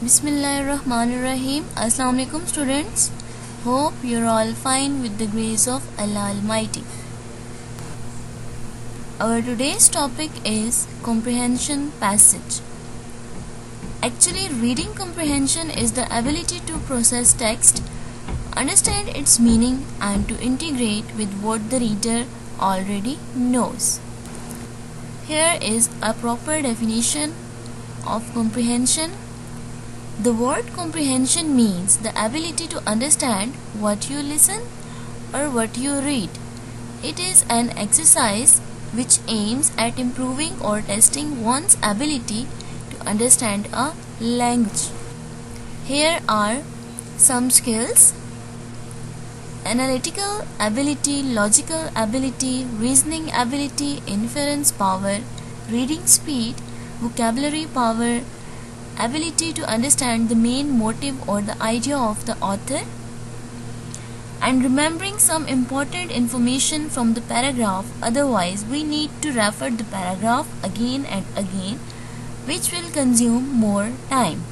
Bismillahirrahmanirrahim. Assalamu alaikum students. Hope you're all fine with the grace of Allah Almighty. Our today's topic is comprehension passage. Actually, reading comprehension is the ability to process text, understand its meaning and to integrate with what the reader already knows. Here is a proper definition of comprehension. The word comprehension means the ability to understand what you listen or what you read. It is an exercise which aims at improving or testing one's ability to understand a language. Here are some skills: analytical ability, logical ability, reasoning ability, inference power, reading speed, vocabulary power, ability to understand the main motive or the idea of the author, and remembering some important information from the paragraph. Otherwise, we need to refer the paragraph again and again, which will consume more time.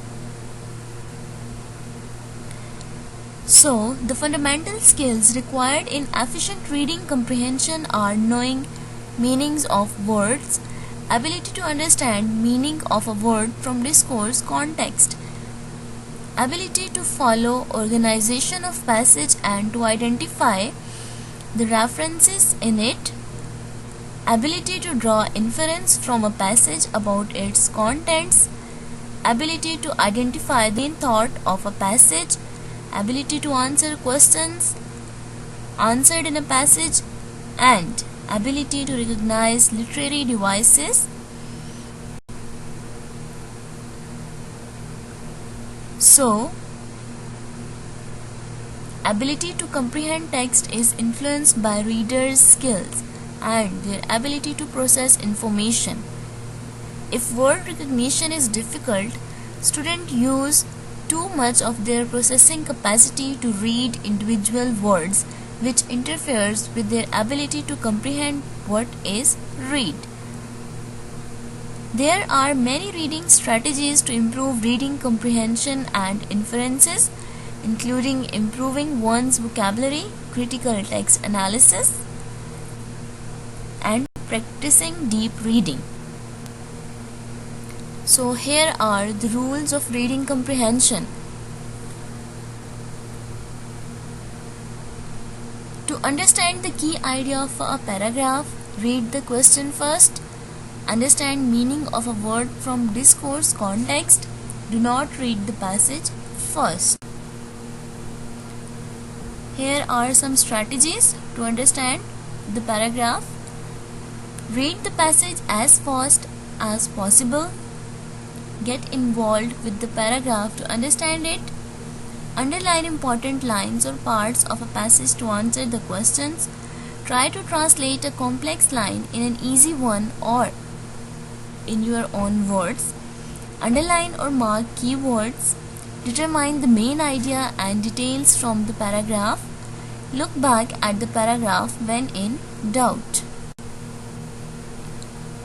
So, the fundamental skills required in efficient reading comprehension are knowing meanings of words, ability to understand meaning of a word from discourse context, ability to follow organization of passage and to identify the references in it, ability to draw inference from a passage about its contents, ability to identify the main thought of a passage, ability to answer questions answered in a passage, and ability to recognize literary devices. So, ability to comprehend text is influenced by readers' skills and their ability to process information. If word recognition is difficult, students use too much of their processing capacity to read individual words, which interferes with their ability to comprehend what is read. There are many reading strategies to improve reading comprehension and inferences, including improving one's vocabulary, critical text analysis, and practicing deep reading. So here are the rules of reading comprehension. To understand the key idea of a paragraph, read the question first. Understand meaning of a word from discourse context. Do not read the passage first. Here are some strategies to understand the paragraph. Read the passage as fast as possible. Get involved with the paragraph to understand it. Underline important lines or parts of a passage to answer the questions. Try to translate a complex line in an easy one or in your own words. Underline or mark keywords. Determine the main idea and details from the paragraph. Look back at the paragraph when in doubt.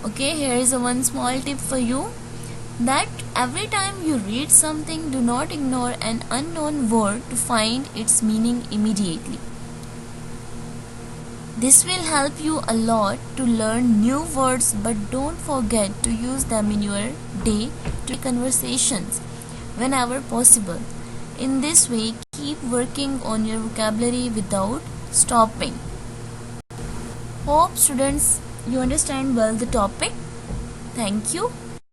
Okay, here is one small tip for you, that every time you read something, do not ignore an unknown word to find its meaning immediately. This will help you a lot to learn new words, but don't forget to use them in your day-to-day conversations whenever possible. In this way, keep working on your vocabulary without stopping. Hope students you understand well the topic. Thank you.